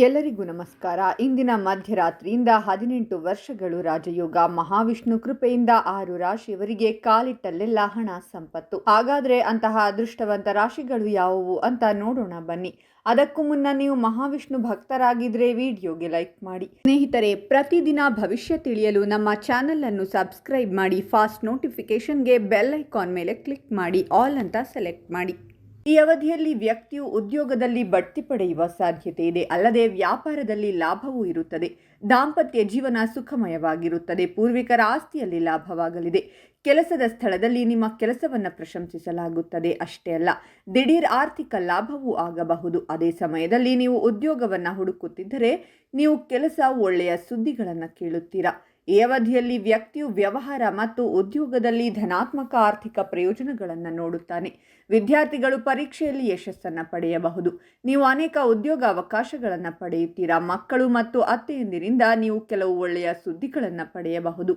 ಎಲ್ಲರಿಗೂ ನಮಸ್ಕಾರ. ಇಂದಿನ ಮಧ್ಯರಾತ್ರಿಯಿಂದ 18 ವರ್ಷಗಳು ರಾಜಯೋಗ. ಮಹಾವಿಷ್ಣು ಕೃಪೆಯಿಂದ 6 ರಾಶಿಯವರಿಗೆ ಕಾಲಿಟ್ಟಲ್ಲೆಲ್ಲ ಹಣ ಸಂಪತ್ತು. ಹಾಗಾದ್ರೆ ಅಂತಹ ಅದೃಷ್ಟವಂತ ರಾಶಿಗಳು ಯಾವುವು ಅಂತ ನೋಡೋಣ ಬನ್ನಿ. ಅದಕ್ಕೂ ಮುನ್ನ ನೀವು ಮಹಾವಿಷ್ಣು ಭಕ್ತರಾಗಿದ್ರೆ ವಿಡಿಯೋಗೆ ಲೈಕ್ ಮಾಡಿ. ಸ್ನೇಹಿತರೆ, ಪ್ರತಿದಿನ ಭವಿಷ್ಯ ತಿಳಿಯಲು ನಮ್ಮ ಚಾನೆಲ್ ಅನ್ನು ಸಬ್ಸ್ಕ್ರೈಬ್ ಮಾಡಿ. ಫಾಸ್ಟ್ ನೋಟಿಫಿಕೇಶನ್ಗೆ ಬೆಲ್ ಐಕಾನ್ ಮೇಲೆ ಕ್ಲಿಕ್ ಮಾಡಿ, ಆಲ್ ಅಂತ ಸೆಲೆಕ್ಟ್ ಮಾಡಿ. ಈ ಅವಧಿಯಲ್ಲಿ ವ್ಯಕ್ತಿಯು ಉದ್ಯೋಗದಲ್ಲಿ ಬಡ್ತಿ ಪಡೆಯುವ ಸಾಧ್ಯತೆ ಇದೆ. ಅಲ್ಲದೆ ವ್ಯಾಪಾರದಲ್ಲಿ ಲಾಭವೂ ಇರುತ್ತದೆ. ದಾಂಪತ್ಯ ಜೀವನ ಸುಖಮಯವಾಗಿರುತ್ತದೆ. ಪೂರ್ವಿಕರ ಆಸ್ತಿಯಲ್ಲಿ ಲಾಭವಾಗಲಿದೆ. ಕೆಲಸದ ಸ್ಥಳದಲ್ಲಿ ನಿಮ್ಮ ಕೆಲಸವನ್ನು ಪ್ರಶಂಸಿಸಲಾಗುತ್ತದೆ. ಅಷ್ಟೇ ಅಲ್ಲ, ದಿಢೀರ್ ಆರ್ಥಿಕ ಲಾಭವೂ ಆಗಬಹುದು. ಅದೇ ಸಮಯದಲ್ಲಿ ನೀವು ಉದ್ಯೋಗವನ್ನು ಹುಡುಕುತ್ತಿದ್ದರೆ ನೀವು ಒಳ್ಳೆಯ ಸುದ್ದಿಗಳನ್ನು ಕೇಳುತ್ತೀರಾ. ಈ ಅವಧಿಯಲ್ಲಿ ವ್ಯಕ್ತಿಯು ವ್ಯವಹಾರ ಮತ್ತು ಉದ್ಯೋಗದಲ್ಲಿ ಧನಾತ್ಮಕ ಆರ್ಥಿಕ ಪ್ರಯೋಜನಗಳನ್ನು ನೋಡುತ್ತಾನೆ. ವಿದ್ಯಾರ್ಥಿಗಳು ಪರೀಕ್ಷೆಯಲ್ಲಿ ಯಶಸ್ಸನ್ನು ಪಡೆಯಬಹುದು. ನೀವು ಅನೇಕ ಉದ್ಯೋಗ ಅವಕಾಶಗಳನ್ನು ಪಡೆಯುತ್ತೀರಾ. ಮಕ್ಕಳು ಮತ್ತು ಅತ್ತೆಯಂದಿರಿಂದ ನೀವು ಕೆಲವು ಒಳ್ಳೆಯ ಸುದ್ದಿಗಳನ್ನು ಪಡೆಯಬಹುದು.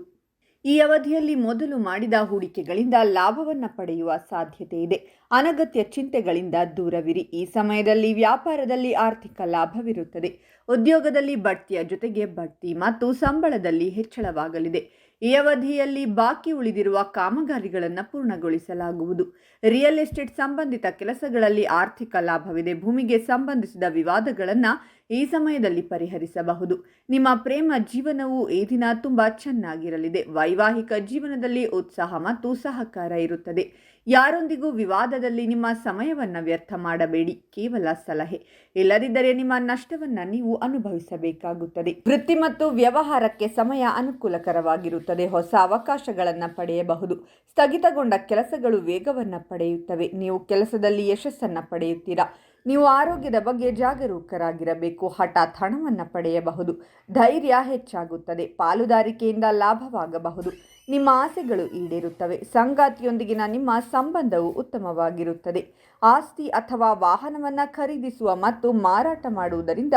ಈ ಅವಧಿಯಲ್ಲಿ ಮೊದಲು ಮಾಡಿದ ಹೂಡಿಕೆಗಳಿಂದ ಲಾಭವನ್ನು ಪಡೆಯುವ ಸಾಧ್ಯತೆ ಇದೆ. ಅನಗತ್ಯ ಚಿಂತೆಗಳಿಂದ ದೂರವಿರಿ. ಈ ಸಮಯದಲ್ಲಿ ವ್ಯಾಪಾರದಲ್ಲಿ ಆರ್ಥಿಕ ಲಾಭವಿರುತ್ತದೆ. ಉದ್ಯೋಗದಲ್ಲಿ ಬಡ್ತಿಯ ಜೊತೆಗೆ ಬಡ್ತಿ ಮತ್ತು ಸಂಬಳದಲ್ಲಿ ಹೆಚ್ಚಳವಾಗಲಿದೆ. ಈ ಅವಧಿಯಲ್ಲಿ ಬಾಕಿ ಉಳಿದಿರುವ ಕಾಮಗಾರಿಗಳನ್ನು ಪೂರ್ಣಗೊಳಿಸಲಾಗುವುದು. ರಿಯಲ್ ಎಸ್ಟೇಟ್ ಸಂಬಂಧಿತ ಕೆಲಸಗಳಲ್ಲಿ ಆರ್ಥಿಕ ಲಾಭವಿದೆ. ಭೂಮಿಗೆ ಸಂಬಂಧಿಸಿದ ವಿವಾದಗಳನ್ನು ಈ ಸಮಯದಲ್ಲಿ ಪರಿಹರಿಸಬಹುದು. ನಿಮ್ಮ ಪ್ರೇಮ ಜೀವನವು ಈ ದಿನ ತುಂಬ ಚೆನ್ನಾಗಿರಲಿದೆ. ವೈವಾಹಿಕ ಜೀವನದಲ್ಲಿ ಉತ್ಸಾಹ ಮತ್ತು ಸಹಕಾರ ಇರುತ್ತದೆ. ಯಾರೊಂದಿಗೂ ವಿವಾದದಲ್ಲಿ ನಿಮ್ಮ ಸಮಯವನ್ನು ವ್ಯರ್ಥ ಮಾಡಬೇಡಿ. ಕೇವಲ ಸಲಹೆ. ಇಲ್ಲದಿದ್ದರೆ ನಿಮ್ಮ ನಷ್ಟವನ್ನು ನೀವು ಅನುಭವಿಸಬೇಕಾಗುತ್ತದೆ. ವೃತ್ತಿ ಮತ್ತು ವ್ಯವಹಾರಕ್ಕೆ ಸಮಯ ಅನುಕೂಲಕರವಾಗಿರುತ್ತದೆ. ಹೊಸ ಅವಕಾಶಗಳನ್ನು ಪಡೆಯಬಹುದು. ಸ್ಥಗಿತಗೊಂಡ ಕೆಲಸಗಳು ವೇಗವನ್ನು ಪಡೆಯುತ್ತವೆ. ನೀವು ಕೆಲಸದಲ್ಲಿ ಯಶಸ್ಸನ್ನು ಪಡೆಯುತ್ತೀರಾ. ನೀವು ಆರೋಗ್ಯದ ಬಗ್ಗೆ ಜಾಗರೂಕರಾಗಿರಬೇಕು. ಹಠಾತ್ ಹಣವನ್ನು ಪಡೆಯಬಹುದು. ಧೈರ್ಯ ಹೆಚ್ಚಾಗುತ್ತದೆ. ಪಾಲುದಾರಿಕೆಯಿಂದ ಲಾಭವಾಗಬಹುದು. ನಿಮ್ಮ ಆಸೆಗಳು ಈಡೇರುತ್ತವೆ. ಸಂಗಾತಿಯೊಂದಿಗಿನ ನಿಮ್ಮ ಸಂಬಂಧವು ಉತ್ತಮವಾಗಿರುತ್ತದೆ. ಆಸ್ತಿ ಅಥವಾ ವಾಹನವನ್ನು ಖರೀದಿಸುವ ಮತ್ತು ಮಾರಾಟ ಮಾಡುವುದರಿಂದ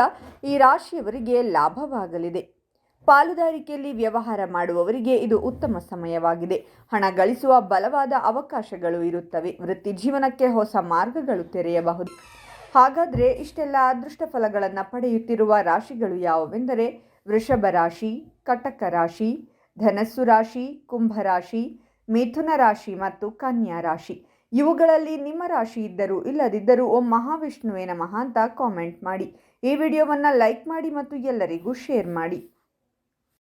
ಈ ರಾಶಿಯವರಿಗೆ ಲಾಭವಾಗಲಿದೆ. ಪಾಲುದಾರಿಕೆಯಲ್ಲಿ ವ್ಯವಹಾರ ಮಾಡುವವರಿಗೆ ಇದು ಉತ್ತಮ ಸಮಯವಾಗಿದೆ. ಹಣ ಗಳಿಸುವ ಬಲವಾದ ಅವಕಾಶಗಳು ಇರುತ್ತವೆ. ವೃತ್ತಿ ಜೀವನಕ್ಕೆ ಹೊಸ ಮಾರ್ಗಗಳು ತೆರೆಯಬಹುದು. ಹಾಗಾದರೆ ಇಷ್ಟೆಲ್ಲ ಅದೃಷ್ಟ ಫಲಗಳನ್ನು ಪಡೆಯುತ್ತಿರುವ ರಾಶಿಗಳು ಯಾವುವೆಂದರೆ ವೃಷಭ ರಾಶಿ, ಕಟಕ ರಾಶಿ, ಧನಸ್ಸು ರಾಶಿ, ಕುಂಭರಾಶಿ, ಮಿಥುನ ರಾಶಿ ಮತ್ತು ಕನ್ಯಾ ರಾಶಿ. ಇವುಗಳಲ್ಲಿ ನಿಮ್ಮ ರಾಶಿ ಇದ್ದರೂ ಇಲ್ಲದಿದ್ದರೂ ಓಂ ಮಹಾವಿಷ್ಣುವೇ ನಮಃ ಅಂತ ಕಾಮೆಂಟ್ ಮಾಡಿ. ಈ ವಿಡಿಯೋವನ್ನು ಲೈಕ್ ಮಾಡಿ ಮತ್ತು ಎಲ್ಲರಿಗೂ ಶೇರ್ ಮಾಡಿ.